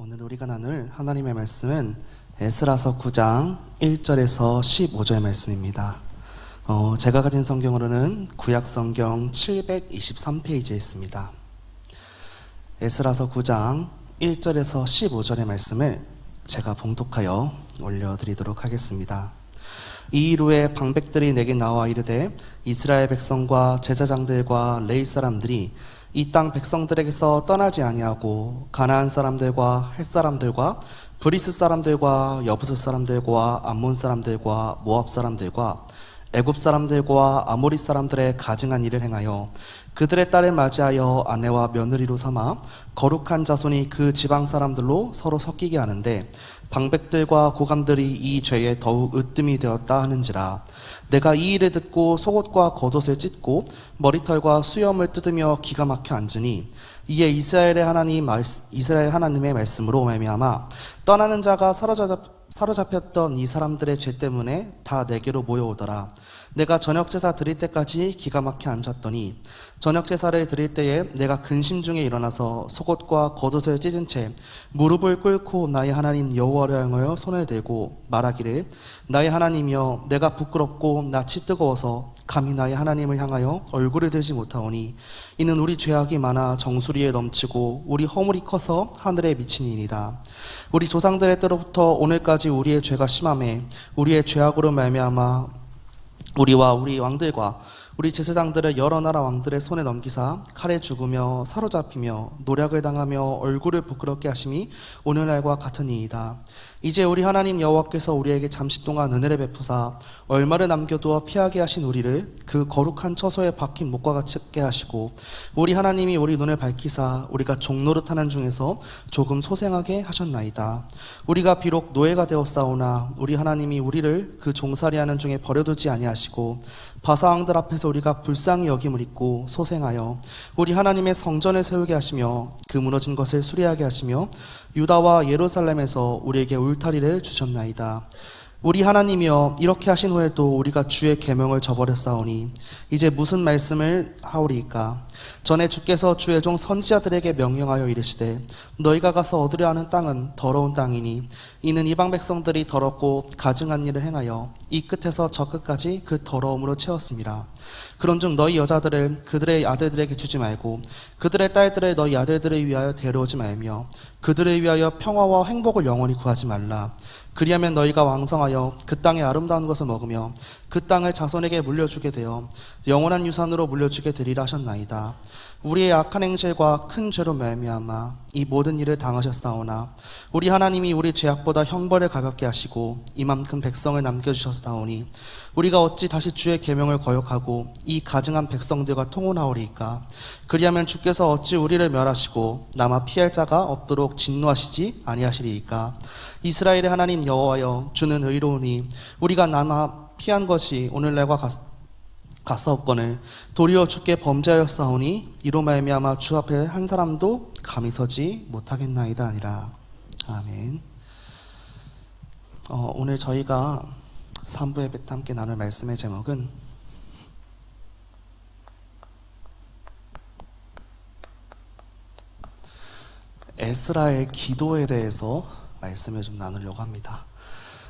오늘 우리가 나눌 하나님의 말씀은 에스라서 9장 1절에서 15절의 말씀입니다. 제가 가진 성경으로는 구약성경 723페이지에 있습니다. 에스라서 9장 1절에서 15절의 말씀을 제가 봉독하여 올려드리도록 하겠습니다. 이 일 후에 방백들이 내게 나와 이르되 이스라엘 백성과 제사장들과 레위 사람들이 이 땅 백성들에게서 떠나지 아니하고 가나안 사람들과 헷 사람들과 브리스 사람들과 여부스 사람들과 암몬 사람들과 모압 사람들과 애굽 사람들과 아모리 사람들의 가증한 일을 행하여 그들의 딸을 맞이하여 아내와 며느리로 삼아 거룩한 자손이 그 지방 사람들로 서로 섞이게 하는데 방백들과 고감들이 이 죄에 더욱 으뜸이 되었다 하는지라. 내가 이 일을 듣고 속옷과 겉옷을 찢고 머리털과 수염을 뜯으며 기가 막혀 앉으니 이에 이스라엘 하나님의 말씀으로 말미암아 떠나는 자가 사로잡혔던 이 사람들의 죄 때문에 다 내게로 모여오더라. 내가 저녁제사 드릴 때까지 기가 막혀 앉았더니 저녁제사를 드릴 때에 내가 근심 중에 일어나서 속옷과 겉옷을 찢은 채 무릎을 꿇고 나의 하나님 여호와를 향하여 손을 들고 말하기를 나의 하나님이여 내가 부끄럽고 낯이 뜨거워서 감히 나의 하나님을 향하여 얼굴을 들지 못하오니 이는 우리 죄악이 많아 정수리에 넘치고 우리 허물이 커서 하늘에 미치니이다. 우리 조상들의 때로부터 오늘까지 우리의 죄가 심하매 우리의 죄악으로 말미암아 우리와 우리 왕들과 우리 제사장들을 여러 나라 왕들의 손에 넘기사 칼에 죽으며 사로잡히며 노략을 당하며 얼굴을 부끄럽게 하심이 오늘날과 같으니이다. 이제 우리 하나님 여호와께서 우리에게 잠시 동안 은혜를 베푸사 얼마를 남겨두어 피하게 하신 우리를 그 거룩한 처소에 박힌 목과 같게 하시고 우리 하나님이 우리 눈을 밝히사 우리가 종노릇하는 중에서 조금 소생하게 하셨나이다. 우리가 비록 노예가 되었사오나 우리 하나님이 우리를 그 종살이하는 중에 버려두지 아니하시고 바사왕들 앞에서 우리가 불쌍히 여김을 입고 소생하여 우리 하나님의 성전을 세우게 하시며 그 무너진 것을 수리하게 하시며 유다와 예루살렘에서 우리에게 울타리를 주셨나이다. 우리 하나님이여 이렇게 하신 후에도 우리가 주의 계명을 저버렸사오니 이제 무슨 말씀을 하오리이까. 전에 주께서 주의 종 선지자들에게 명령하여 이르시되 너희가 가서 얻으려 하는 땅은 더러운 땅이니 이는 이방 백성들이 더럽고 가증한 일을 행하여 이 끝에서 저 끝까지 그 더러움으로 채웠습니다. 그런즉 너희 여자들을 그들의 아들들에게 주지 말고 그들의 딸들을 너희 아들들을 위하여 데려오지 말며 그들을 위하여 평화와 행복을 영원히 구하지 말라. 그리하면 너희가 왕성하여 그 땅의 아름다운 것을 먹으며 그 땅을 자손에게 물려주게 되어 영원한 유산으로 물려주게 되리라 하셨나이다. 우리의 악한 행실과 큰 죄로 말미암아 이 모든 일을 당하셨사오나 우리 하나님이 우리 죄악보다 형벌을 가볍게 하시고 이만큼 백성을 남겨주셨사오니 우리가 어찌 다시 주의 계명을 거역하고 이 가증한 백성들과 통혼하오리이까. 그리하면 주께서 어찌 우리를 멸하시고 남아 피할 자가 없도록 진노하시지 아니하시리이까. 이스라엘의 하나님 여호와여 주는 의로우니 우리가 남아 피한 것이 오늘날과 같사옵거늘 도리어 주께 범죄하였사오니 이로 말미암아 주 앞에 한 사람도 감히 서지 못하겠나이다 아니라. 아멘. 오늘 저희가 3부 예배 때 함께 나눌 말씀의 제목은 에스라의 기도에 대해서 말씀을 좀 나누려고 합니다.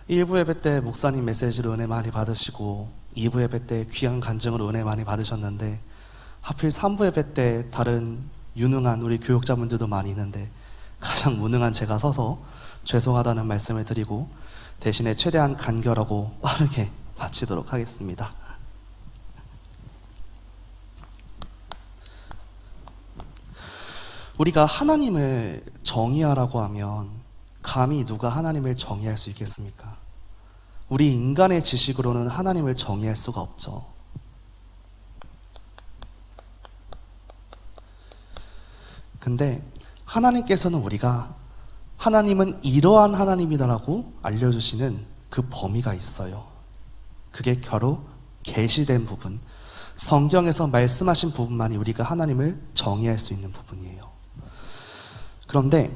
1부 예배 때 목사님 메시지로 은혜 많이 받으시고 2부 예배 때 귀한 간증으로 은혜 많이 받으셨는데 하필 3부 예배 때 다른 유능한 우리 교육자분들도 많이 있는데 가장 무능한 제가 서서 죄송하다는 말씀을 드리고 대신에 최대한 간결하고 빠르게 마치도록 하겠습니다. 우리가 하나님을 정의하라고 하면 감히 누가 하나님을 정의할 수 있겠습니까? 우리 인간의 지식으로는 하나님을 정의할 수가 없죠. 근데 하나님께서는 우리가 하나님은 이러한 하나님이다라고 알려주시는 그 범위가 있어요. 그게 겨루 계시된 부분, 성경에서 말씀하신 부분만이 우리가 하나님을 정의할 수 있는 부분이에요. 그런데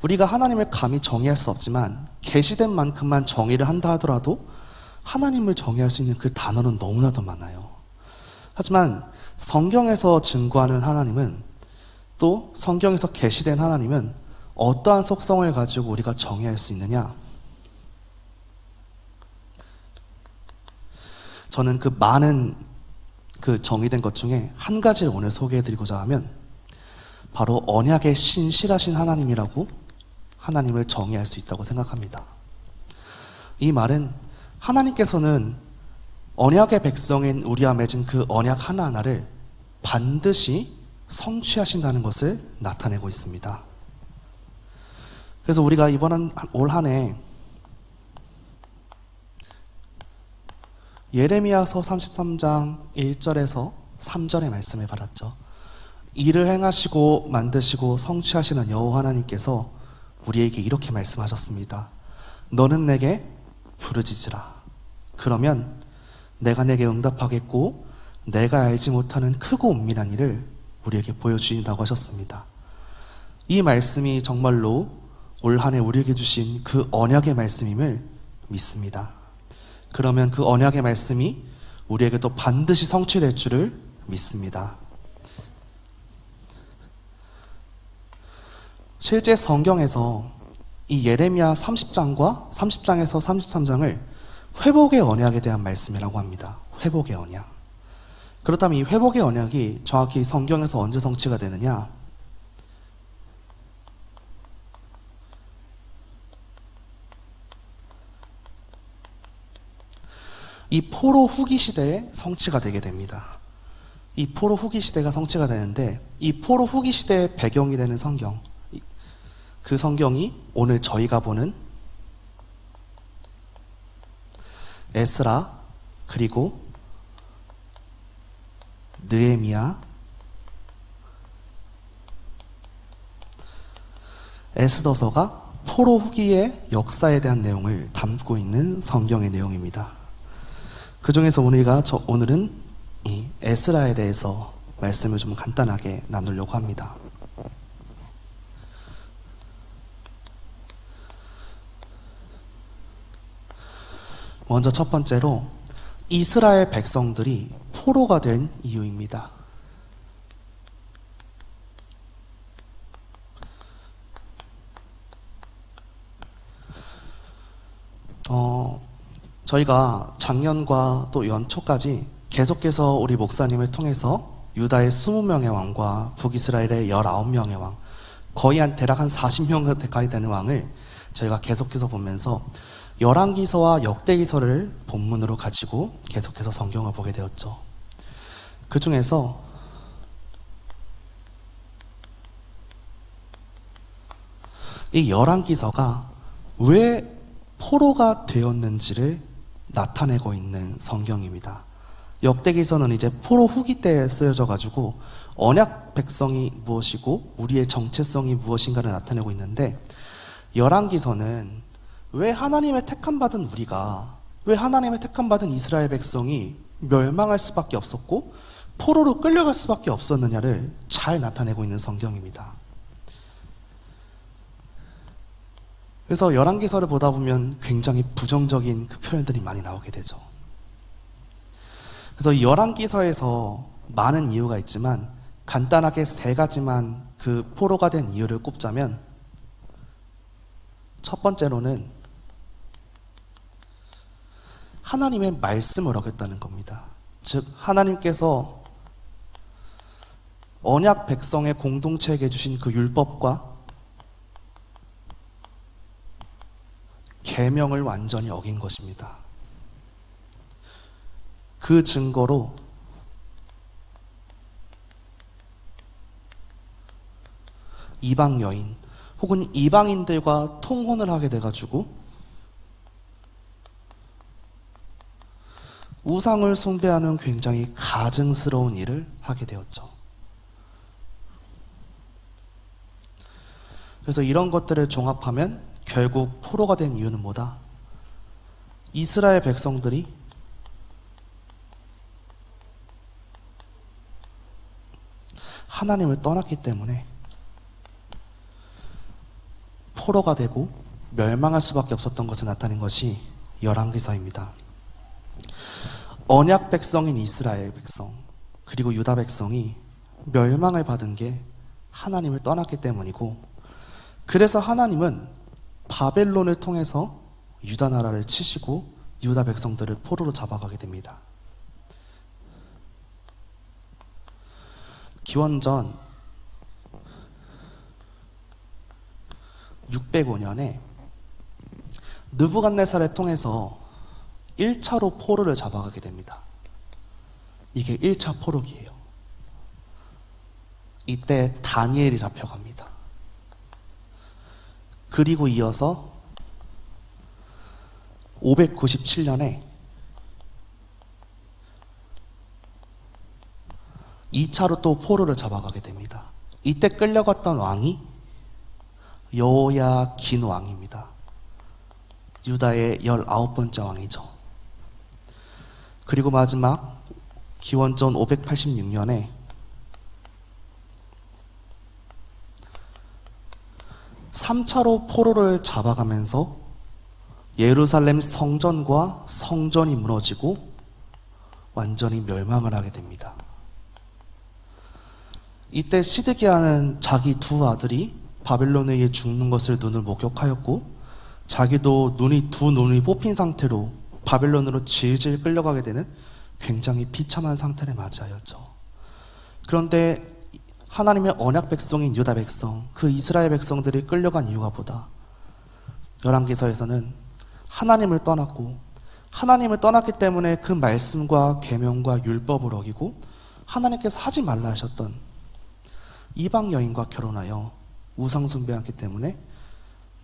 우리가 하나님을 감히 정의할 수 없지만 계시된 만큼만 정의를 한다 하더라도 하나님을 정의할 수 있는 그 단어는 너무나도 많아요. 하지만 성경에서 증거하는 하나님은 또 성경에서 계시된 하나님은 어떠한 속성을 가지고 우리가 정의할 수 있느냐? 저는 그 많은 정의된 것 중에 한 가지를 오늘 소개해드리고자 하면 바로 언약의 신실하신 하나님이라고 하나님을 정의할 수 있다고 생각합니다. 이 말은 하나님께서는 언약의 백성인 우리와 맺은 그 언약 하나하나를 반드시 성취하신다는 것을 나타내고 있습니다. 그래서 우리가 이번 올 한 해 예레미야서 33장 1절에서 3절의 말씀을 받았죠. 일을 행하시고 만드시고 성취하시는 여호와 하나님께서 우리에게 이렇게 말씀하셨습니다. 너는 내게 부르짖으라. 그러면 내가 내게 응답하겠고 내가 알지 못하는 크고 은밀한 일을 우리에게 보여주신다고 하셨습니다. 이 말씀이 정말로 올 한 해 우리에게 주신 그 언약의 말씀임을 믿습니다. 그러면 그 언약의 말씀이 우리에게도 반드시 성취될 줄을 믿습니다. 실제 성경에서 이 예레미야 30장과 30장에서 33장을 회복의 언약에 대한 말씀이라고 합니다. 회복의 언약. 그렇다면 이 회복의 언약이 정확히 성경에서 언제 성취가 되느냐? 이 포로 후기 시대에 성취가 되게 됩니다. 이 포로 후기 시대가 성취가 되는데 이 포로 후기 시대의 배경이 되는 성경, 그 성경이 오늘 저희가 보는 에스라 그리고 느헤미야, 에스더서가 포로 후기의 역사에 대한 내용을 담고 있는 성경의 내용입니다. 그 중에서 오늘은 이 에스라에 대해서 말씀을 좀 간단하게 나누려고 합니다. 먼저 첫 번째로 이스라엘 백성들이 포로가 된 이유입니다. 저희가 작년과 또 연초까지 계속해서 우리 목사님을 통해서 유다의 20명의 왕과 북이스라엘의 19명의 왕, 거의 대략 한 40명 가까이 되는 왕을 저희가 계속해서 보면서 열왕기서와 역대기서를 본문으로 가지고 계속해서 성경을 보게 되었죠. 그 중에서 이 열왕기서가 왜 포로가 되었는지를 나타내고 있는 성경입니다. 역대기서는 이제 포로 후기 때에 쓰여져 가지고 언약 백성이 무엇이고 우리의 정체성이 무엇인가를 나타내고 있는데, 열왕기서는 왜 하나님의 택함받은 우리가, 왜 하나님의 택함받은 이스라엘 백성이 멸망할 수밖에 없었고 포로로 끌려갈 수밖에 없었느냐를 잘 나타내고 있는 성경입니다. 그래서 열왕기서를 보다 보면 굉장히 부정적인 그 표현들이 많이 나오게 되죠. 그래서 이 열왕기서에서 많은 이유가 있지만 간단하게 세 가지만 그 포로가 된 이유를 꼽자면, 첫 번째로는 하나님의 말씀을 어겼다는 겁니다. 즉 하나님께서 언약 백성의 공동체에게 주신 그 율법과 계명을 완전히 어긴 것입니다. 그 증거로 이방 여인 혹은 이방인들과 통혼을 하게 돼가지고 우상을 숭배하는 굉장히 가증스러운 일을 하게 되었죠. 그래서 이런 것들을 종합하면 결국 포로가 된 이유는 뭐다? 이스라엘 백성들이 하나님을 떠났기 때문에 포로가 되고 멸망할 수밖에 없었던 것을 나타낸 것이 열왕기서입니다. 언약 백성인 이스라엘 백성 그리고 유다 백성이 멸망을 받은 게 하나님을 떠났기 때문이고, 그래서 하나님은 바벨론을 통해서 유다 나라를 치시고 유다 백성들을 포로로 잡아가게 됩니다. 기원전 605년에 느부갓네살을 통해서 1차로 포로를 잡아가게 됩니다. 이게 1차 포로기예요. 이때 다니엘이 잡혀갑니다. 그리고 이어서 597년에 2차로 또 포로를 잡아가게 됩니다. 이때 끌려갔던 왕이 여호야긴 왕입니다. 유다의 19번째 왕이죠. 그리고 마지막 기원전 586년에 3차로 포로를 잡아가면서 예루살렘 성전과 성전이 무너지고 완전히 멸망을 하게 됩니다. 이때 시드기야는 자기 두 아들이 바벨론에 의해 죽는 것을 눈을 목격하였고, 자기도 두 눈이 뽑힌 상태로 바벨론으로 질질 끌려가게 되는 굉장히 비참한 상태를 맞이하였죠. 그런데 하나님의 언약 백성인 유다 백성, 그 이스라엘 백성들이 끌려간 이유가 보다 열왕기서에서는 하나님을 떠났고, 하나님을 떠났기 때문에 그 말씀과 계명과 율법을 어기고 하나님께서 하지 말라 하셨던 이방 여인과 결혼하여 우상 숭배하기 때문에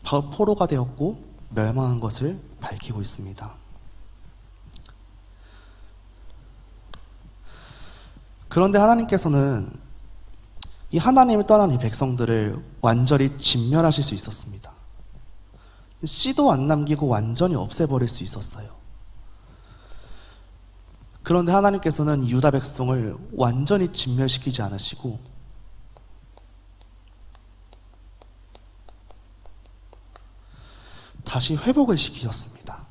포로가 되었고 멸망한 것을 밝히고 있습니다. 그런데 하나님께서는 이 하나님을 떠난 이 백성들을 완전히 진멸하실 수 있었습니다. 씨도 안 남기고 완전히 없애버릴 수 있었어요. 그런데 하나님께서는 유다 백성을 완전히 진멸시키지 않으시고 다시 회복을 시키셨습니다.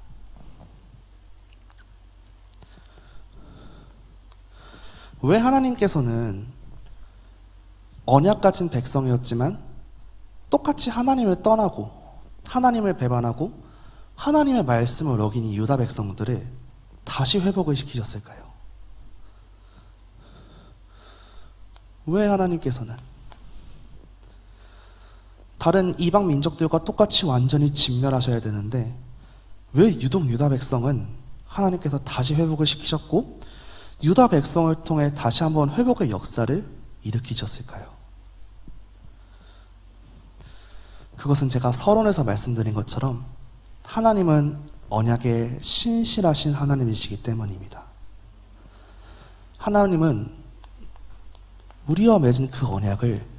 왜 하나님께서는 언약 가진 백성이었지만 똑같이 하나님을 떠나고 하나님을 배반하고 하나님의 말씀을 어긴 이 유다 백성들을 다시 회복을 시키셨을까요? 왜 하나님께서는 다른 이방 민족들과 똑같이 완전히 진멸하셔야 되는데 왜 유독 유다 백성은 하나님께서 다시 회복을 시키셨고 유다 백성을 통해 다시 한번 회복의 역사를 일으키셨을까요? 그것은 제가 서론에서 말씀드린 것처럼 하나님은 언약에 신실하신 하나님이시기 때문입니다. 하나님은 우리와 맺은 그 언약을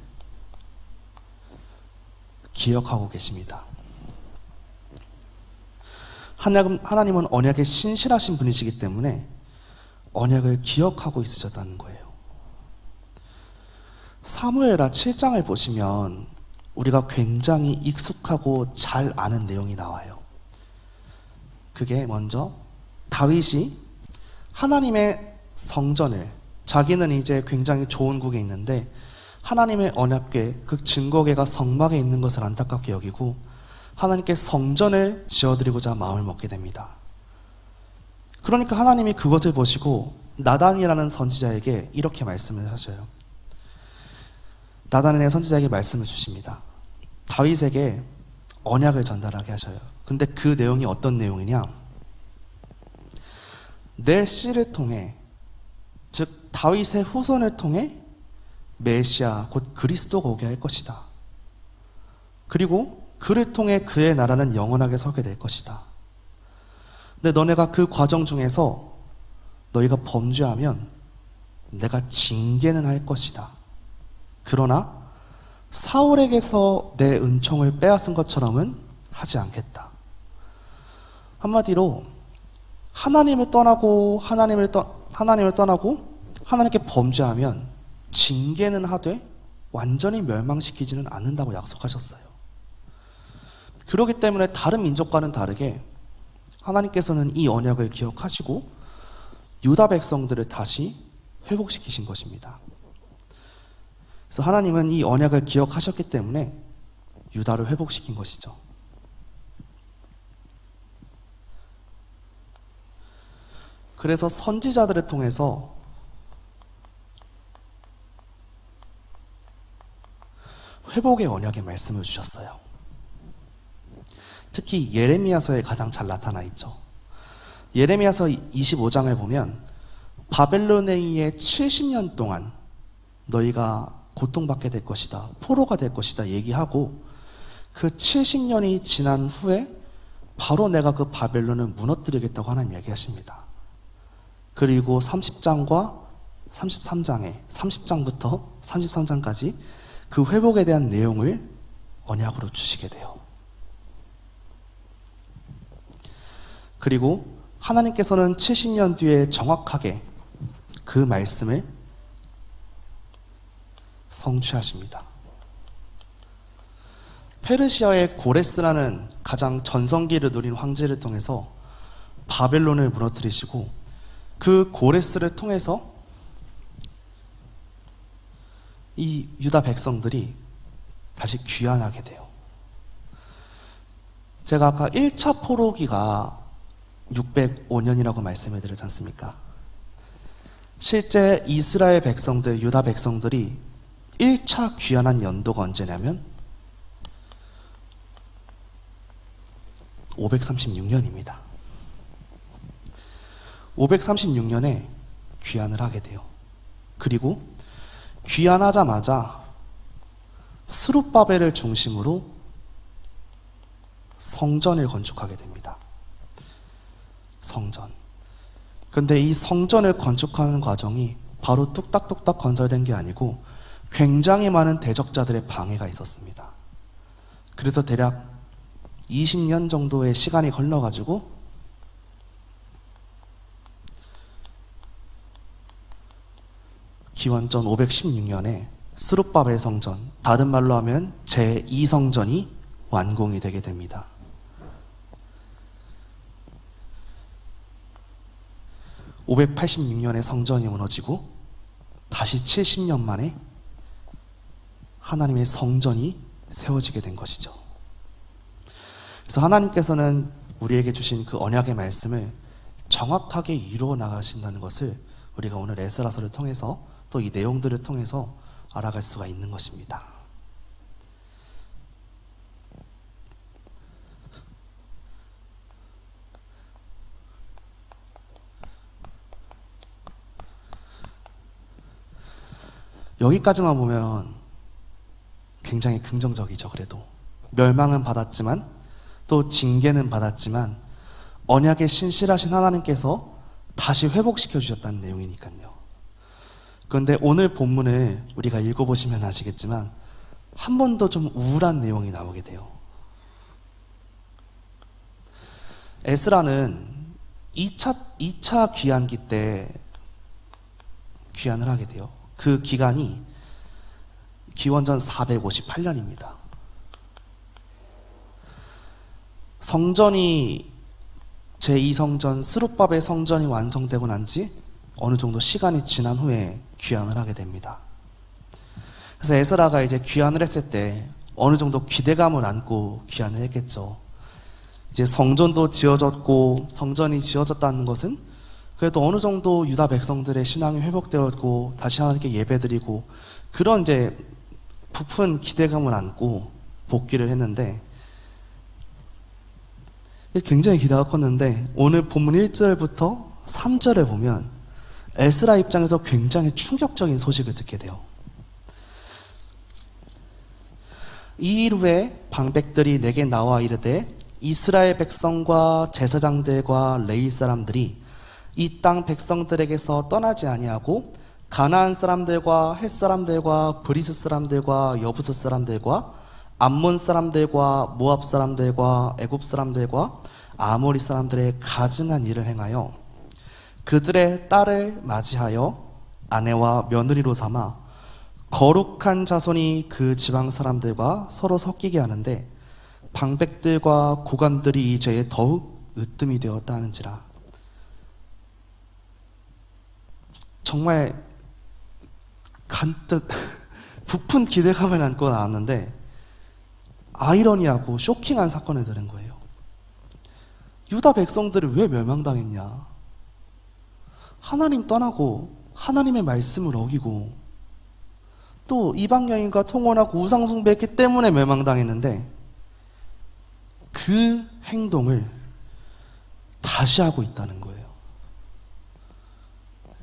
기억하고 계십니다. 하나님은 언약에 신실하신 분이시기 때문에 언약을 기억하고 있으셨다는 거예요. 사무엘하 7장을 보시면 우리가 굉장히 익숙하고 잘 아는 내용이 나와요. 그게 먼저 다윗이 하나님의 성전을, 자기는 이제 굉장히 좋은 국에 있는데 하나님의 언약궤, 그 증거궤가 성막에 있는 것을 안타깝게 여기고 하나님께 성전을 지어드리고자 마음을 먹게 됩니다. 그러니까 하나님이 그것을 보시고 나단이라는 선지자에게 이렇게 말씀을 하셔요. 나단의 선지자에게 말씀을 주십니다. 다윗에게 언약을 전달하게 하셔요. 근데 그 내용이 어떤 내용이냐? 내 씨를 통해, 즉 다윗의 후손을 통해 메시아 곧 그리스도가 오게 할 것이다. 그리고 그를 통해 그의 나라는 영원하게 서게 될 것이다. 근데 너네가 그 과정 중에서 너희가 범죄하면 내가 징계는 할 것이다. 그러나 사울에게서 내 은총을 빼앗은 것처럼은 하지 않겠다. 한마디로 하나님을 떠나고 하나님께 범죄하면 징계는 하되 완전히 멸망시키지는 않는다고 약속하셨어요. 그렇기 때문에 다른 민족과는 다르게 하나님께서는 이 언약을 기억하시고 유다 백성들을 다시 회복시키신 것입니다. 그래서 하나님은 이 언약을 기억하셨기 때문에 유다를 회복시킨 것이죠. 그래서 선지자들을 통해서 회복의 언약의 말씀을 주셨어요. 특히 예레미야서에 가장 잘 나타나 있죠. 예레미야서 25장을 보면 바벨론에 의해 70년 동안 너희가 고통받게 될 것이다, 포로가 될 것이다 얘기하고, 그 70년이 지난 후에 바로 내가 그 바벨론을 무너뜨리겠다고 하나님 얘기하십니다. 그리고 30장과 33장에 30장부터 33장까지 그 회복에 대한 내용을 언약으로 주시게 돼요. 그리고 하나님께서는 70년 뒤에 정확하게 그 말씀을 성취하십니다. 페르시아의 고레스라는 가장 전성기를 누린 황제를 통해서 바벨론을 무너뜨리시고, 그 고레스를 통해서 이 유다 백성들이 다시 귀환하게 돼요. 제가 아까 1차 포로기가 605년이라고 말씀을 드렸지 않습니까? 실제 이스라엘 백성들, 유다 백성들이 1차 귀환한 연도가 언제냐면 536년입니다. 536년에 귀환을 하게 돼요. 그리고 귀환하자마자 스룹바벨을 중심으로 성전을 건축하게 됩니다. 성전. 근데 이 성전을 건축하는 과정이 바로 뚝딱뚝딱 건설된 게 아니고 굉장히 많은 대적자들의 방해가 있었습니다. 그래서 대략 20년 정도의 시간이 걸려가지고 기원전 516년에 스룹바벨 성전, 다른 말로 하면 제2성전이 완공이 되게 됩니다. (586년에) 성전이 무너지고 다시 70년 만에 하나님의 성전이 세워지게 된 것이죠. 그래서 하나님께서는 우리에게 주신 그 언약의 말씀을 정확하게 이루어 나가신다는 것을 우리가 오늘 에스라서를 통해서, 또 이 내용들을 통해서 알아갈 수가 있는 것입니다. 여기까지만 보면 굉장히 긍정적이죠. 그래도 멸망은 받았지만, 또 징계는 받았지만 언약에 신실하신 하나님께서 다시 회복시켜 주셨다는 내용이니까요. 그런데 오늘 본문을 우리가 읽어보시면 아시겠지만 한 번 더 좀 우울한 내용이 나오게 돼요. 에스라는 2차 귀환기 때 귀환을 하게 돼요. 그 기간이 기원전 458년입니다. 성전이 제2성전 스룹바벨 성전이 완성되고 난 지 어느 정도 시간이 지난 후에 귀환을 하게 됩니다. 그래서 에스라가 이제 귀환을 했을 때 어느 정도 기대감을 안고 귀환을 했겠죠. 이제 성전도 지어졌고, 성전이 지어졌다는 것은 그래도 어느 정도 유다 백성들의 신앙이 회복되었고 다시 하나님께 예배드리고, 그런 이제 부푼 기대감을 안고 복귀를 했는데 굉장히 기대가 컸는데 오늘 본문 1절부터 3절에 보면 에스라 입장에서 굉장히 충격적인 소식을 듣게 돼요. 이 일 후에 방백들이 내게 나와 이르되 이스라엘 백성과 제사장들과 레위 사람들이 이 땅 백성들에게서 떠나지 아니하고 가나안 사람들과 헷 사람들과 브리스 사람들과 여부스 사람들과 암몬 사람들과 모압 사람들과 애굽 사람들과 아모리 사람들의 가증한 일을 행하여 그들의 딸을 맞이하여 아내와 며느리로 삼아 거룩한 자손이 그 지방 사람들과 서로 섞이게 하는데 방백들과 고관들이 이 죄에 더욱 으뜸이 되었다 하는지라. 정말 간뜩 부푼 기대감을 안고 나왔는데 아이러니하고 쇼킹한 사건을 들은 거예요. 유다 백성들이 왜 멸망당했냐? 하나님 떠나고 하나님의 말씀을 어기고 또 이방 여인과 통혼하고 우상 숭배했기 때문에 멸망당했는데 그 행동을 다시 하고 있다는 거예요.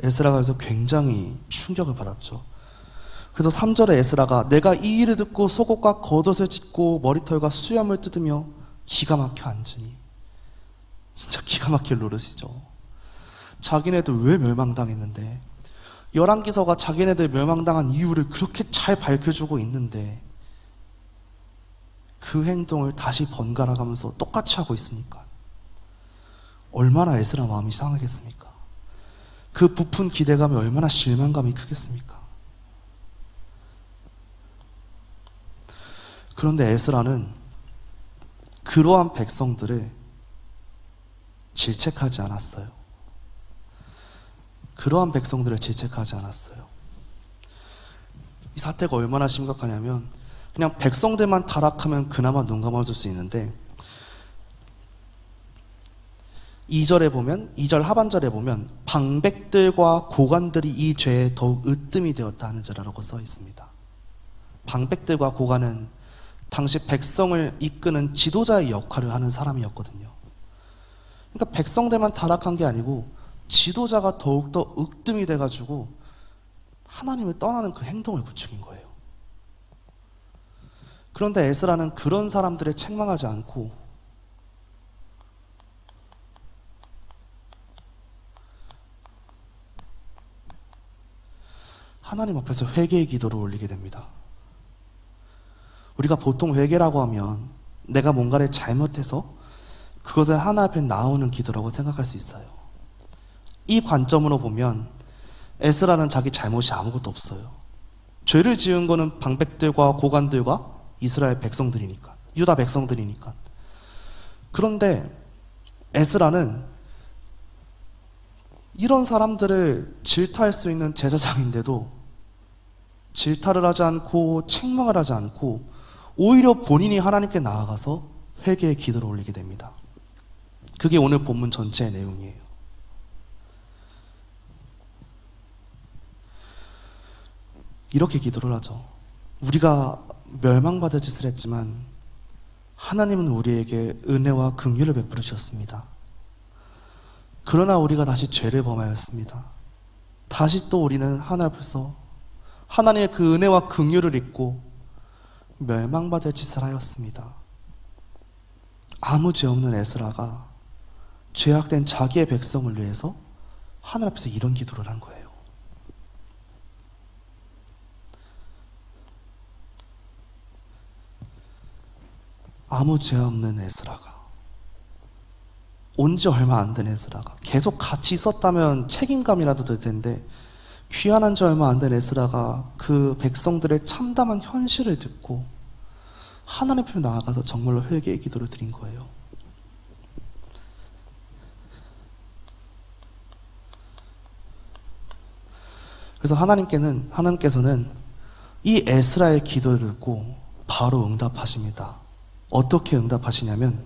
에스라가 그래서 굉장히 충격을 받았죠. 그래서 3절에 에스라가 내가 이 일을 듣고 속옷과 겉옷을 찢고 머리털과 수염을 뜯으며 기가 막혀 앉으니, 진짜 기가 막힐 노릇이죠. 자기네들 왜 멸망당했는데, 열왕기서가 자기네들 멸망당한 이유를 그렇게 잘 밝혀주고 있는데 그 행동을 다시 번갈아 가면서 똑같이 하고 있으니까 얼마나 에스라 마음이 상하겠습니까? 그 부푼 기대감이 얼마나 실망감이 크겠습니까? 그런데 에스라는 그러한 백성들을 질책하지 않았어요. 그러한 백성들을 질책하지 않았어요. 이 사태가 얼마나 심각하냐면 그냥 백성들만 타락하면 그나마 눈 감아줄 수 있는데 2절 하반절에 보면 방백들과 고관들이 이 죄에 더욱 으뜸이 되었다 하는 자라고 써 있습니다. 방백들과 고관은 당시 백성을 이끄는 지도자의 역할을 하는 사람이었거든요. 그러니까 백성들만 타락한 게 아니고 지도자가 더욱더 으뜸이 돼가지고 하나님을 떠나는 그 행동을 부추긴 거예요. 그런데 에스라는 그런 사람들을 책망하지 않고 하나님 앞에서 회개의 기도를 올리게 됩니다. 우리가 보통 회개라고 하면 내가 뭔가를 잘못해서 그것을 하나 앞에 나오는 기도라고 생각할 수 있어요. 이 관점으로 보면 에스라는 자기 잘못이 아무것도 없어요. 죄를 지은 거는 방백들과 고관들과 이스라엘 백성들이니까, 유다 백성들이니까. 그런데 에스라는 이런 사람들을 질타할 수 있는 제사장인데도 질타를 하지 않고 책망을 하지 않고 오히려 본인이 하나님께 나아가서 회개의 기도를 올리게 됩니다. 그게 오늘 본문 전체의 내용이에요. 이렇게 기도를 하죠. 우리가 멸망받을 짓을 했지만 하나님은 우리에게 은혜와 긍휼을 베풀어 주셨습니다. 그러나 우리가 다시 죄를 범하였습니다. 다시 또 우리는 하나님 앞에서 하나님의 그 은혜와 긍휼을 잊고 멸망받을 짓을 하였습니다. 아무 죄 없는 에스라가 죄악된 자기의 백성을 위해서 하나님 앞에서 이런 기도를 한 거예요. 아무 죄 없는 에스라가, 온 지 얼마 안 된 에스라가, 계속 같이 있었다면 책임감이라도 들 텐데 귀환한 지 얼마 안 된 에스라가 그 백성들의 참담한 현실을 듣고 하나님 앞에 나아가서 정말로 회개의 기도를 드린 거예요. 그래서 하나님께서는 이 에스라의 기도를 듣고 바로 응답하십니다. 어떻게 응답하시냐면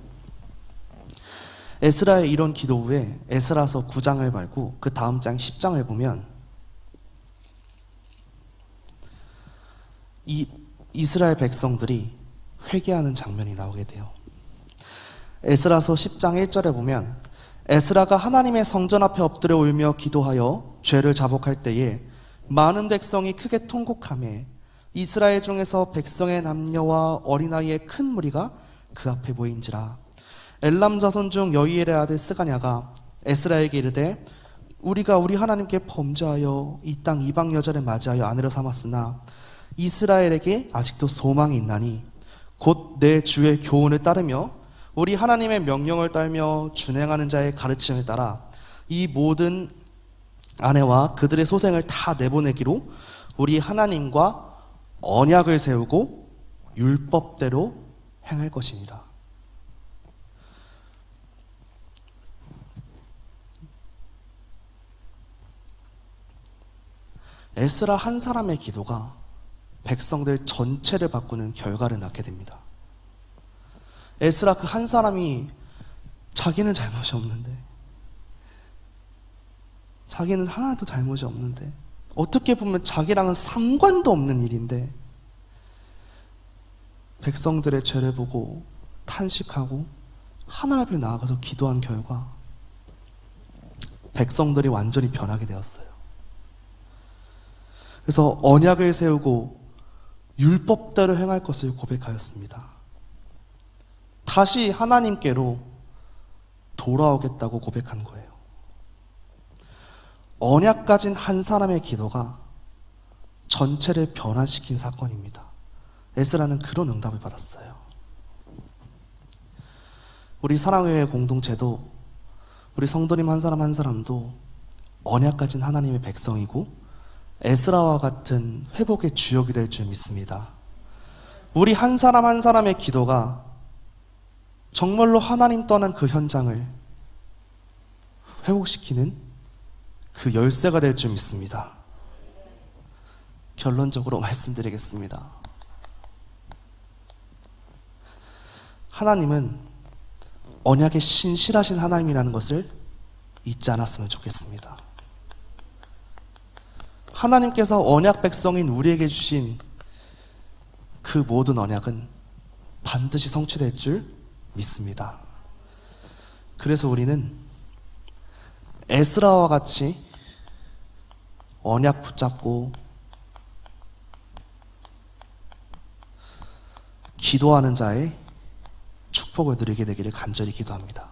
에스라의 이런 기도 후에 에스라서 9장을 말고 그 다음 장 10장을 보면 이 이스라엘 백성들이 회개하는 장면이 나오게 돼요. 에스라서 10장 1절에 보면 에스라가 하나님의 성전 앞에 엎드려 울며 기도하여 죄를 자복할 때에 많은 백성이 크게 통곡하며 이스라엘 중에서 백성의 남녀와 어린아이의 큰 무리가 그 앞에 모인지라. 엘람 자손 중 여이엘의 아들 스가냐가 에스라에게 이르되 우리가 우리 하나님께 범죄하여 이 땅 이방 여자를 맞이하여 아내로 삼았으나 이스라엘에게 아직도 소망이 있나니 곧 내 주의 교훈을 따르며 우리 하나님의 명령을 따르며 준행하는 자의 가르침을 따라 이 모든 아내와 그들의 소생을 다 내보내기로 우리 하나님과 언약을 세우고 율법대로 행할 것이니라. 에스라 한 사람의 기도가 백성들 전체를 바꾸는 결과를 낳게 됩니다. 에스라 그 한 사람이 자기는 잘못이 없는데, 자기는 하나도 잘못이 없는데, 어떻게 보면 자기랑은 상관도 없는 일인데 백성들의 죄를 보고 탄식하고 하나님 앞에 나아가서 기도한 결과 백성들이 완전히 변하게 되었어요. 그래서 언약을 세우고 율법대로 행할 것을 고백하였습니다. 다시 하나님께로 돌아오겠다고 고백한 거예요. 언약 가진 한 사람의 기도가 전체를 변화시킨 사건입니다. 에스라는 그런 응답을 받았어요. 우리 사랑교회 공동체도, 우리 성도님 한 사람 한 사람도 언약 가진 하나님의 백성이고 에스라와 같은 회복의 주역이 될 줄 믿습니다. 우리 한 사람 한 사람의 기도가 정말로 하나님 떠난 그 현장을 회복시키는 그 열쇠가 될 줄 믿습니다. 결론적으로 말씀드리겠습니다. 하나님은 언약에 신실하신 하나님이라는 것을 잊지 않았으면 좋겠습니다. 하나님께서 언약 백성인 우리에게 주신 그 모든 언약은 반드시 성취될 줄 믿습니다. 그래서 우리는 에스라와 같이 언약 붙잡고 기도하는 자의 축복을 누리게 되기를 간절히 기도합니다.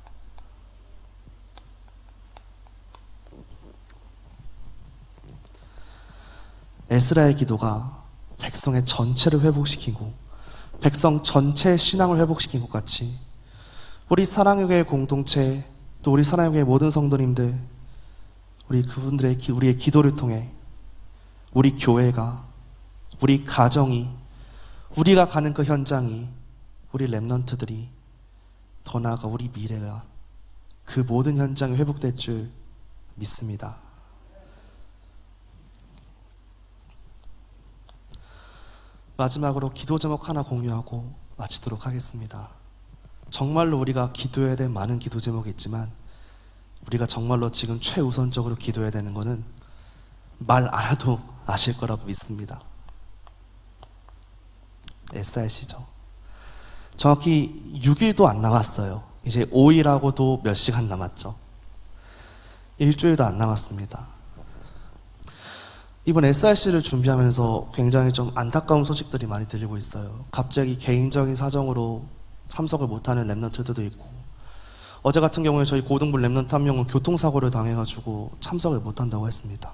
에스라의 기도가 백성의 전체를 회복시키고 백성 전체의 신앙을 회복시킨 것 같이 우리 사랑교회 공동체, 또 우리 사랑교회 모든 성도님들, 우리의 기도를 통해 우리 교회가, 우리 가정이, 우리가 가는 그 현장이, 우리 렘넌트들이, 더 나아가 우리 미래가 그 모든 현장이 회복될 줄 믿습니다. 마지막으로 기도 제목 하나 공유하고 마치도록 하겠습니다. 정말로 우리가 기도해야 될 많은 기도 제목이 있지만 우리가 정말로 지금 최우선적으로 기도해야 되는 것은 말 안 해도 아실 거라고 믿습니다. SRC죠. 정확히 6일도 안 남았어요. 이제 5일하고도 몇 시간 남았죠. 일주일도 안 남았습니다. 이번 SRC를 준비하면서 굉장히 좀 안타까운 소식들이 많이 들리고 있어요. 갑자기 개인적인 사정으로 참석을 못하는 렘넌트들도 있고, 어제 같은 경우에 저희 고등부 렘넌트 한 명은 교통사고를 당해가지고 참석을 못한다고 했습니다.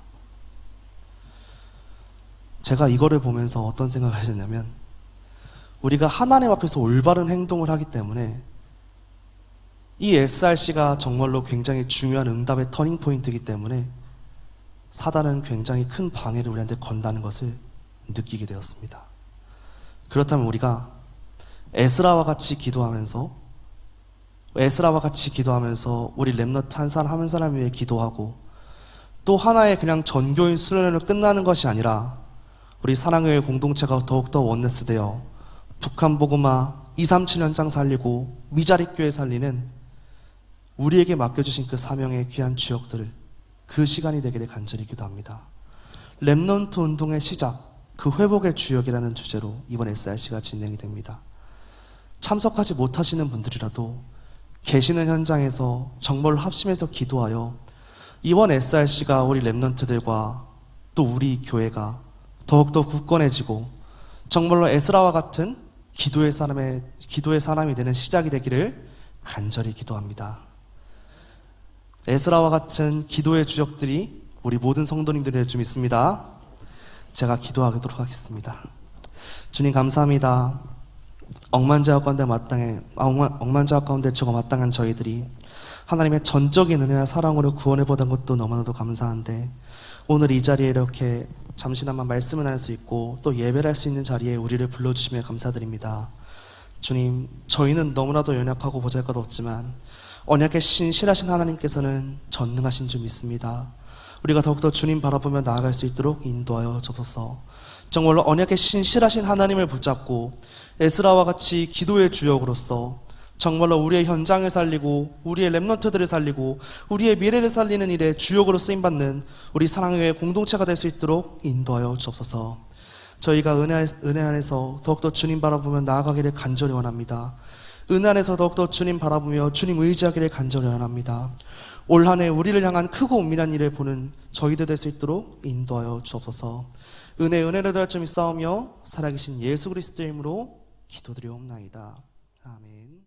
제가 이거를 보면서 어떤 생각을 하셨냐면, 우리가 하나님 앞에서 올바른 행동을 하기 때문에 이 SRC가 정말로 굉장히 중요한 응답의 터닝 포인트이기 때문에 사단은 굉장히 큰 방해를 우리한테 건다는 것을 느끼게 되었습니다. 그렇다면 우리가 에스라와 같이 기도하면서 우리 렘넌트 한 사람 한 사람 위해 기도하고, 또 하나의 그냥 전교인 수련회로 끝나는 것이 아니라 우리 사랑의 공동체가 더욱더 원네스되어 북한 복음화 237 현장 살리고 미자립 교회 살리는 우리에게 맡겨주신 그 사명의 귀한 주역들을 그 시간이 되기를 간절히 기도합니다. 렘넌트 운동의 시작, 그 회복의 주역이라는 주제로 이번 SRC가 진행이 됩니다. 참석하지 못하시는 분들이라도 계시는 현장에서 정말로 합심해서 기도하여 이번 SRC가 우리 렘넌트들과 또 우리 교회가 더욱더 굳건해지고 정말로 에스라와 같은 기도의 사람이 되는 시작이 되기를 간절히 기도합니다. 에스라와 같은 기도의 주역들이 우리 모든 성도님들이 될 줄 믿습니다. 제가 기도하도록 하겠습니다. 주님 감사합니다. 억만자와 가운데 죽어 마땅한 저희들이 하나님의 전적인 은혜와 사랑으로 구원을 받은 것도 너무나도 감사한데, 오늘 이 자리에 이렇게 잠시나마 말씀을 나눌 수 있고 또 예배를 할 수 있는 자리에 우리를 불러주시며 감사드립니다. 주님, 저희는 너무나도 연약하고 보잘것없지만 언약에 신실하신 하나님께서는 전능하신 줄 믿습니다. 우리가 더욱더 주님 바라보며 나아갈 수 있도록 인도하여 주소서. 정말로 언약의 신실하신 하나님을 붙잡고 에스라와 같이 기도의 주역으로서 정말로 우리의 현장을 살리고 우리의 렘넌트들을 살리고 우리의 미래를 살리는 일에 주역으로 쓰임받는 우리 사랑의 공동체가 될 수 있도록 인도하여 주옵소서. 저희가 은혜 안에서 더욱더 주님 바라보며 나아가기를 간절히 원합니다. 은혜 안에서 더욱더 주님 바라보며 주님 의지하기를 간절히 원합니다. 올 한 해 우리를 향한 크고 은밀한 일을 보는 저희들 될 수 있도록 인도하여 주옵소서. 은혜를 더할 점 있사오며 살아계신 예수 그리스도의 이름으로 기도드리옵나이다. 아멘.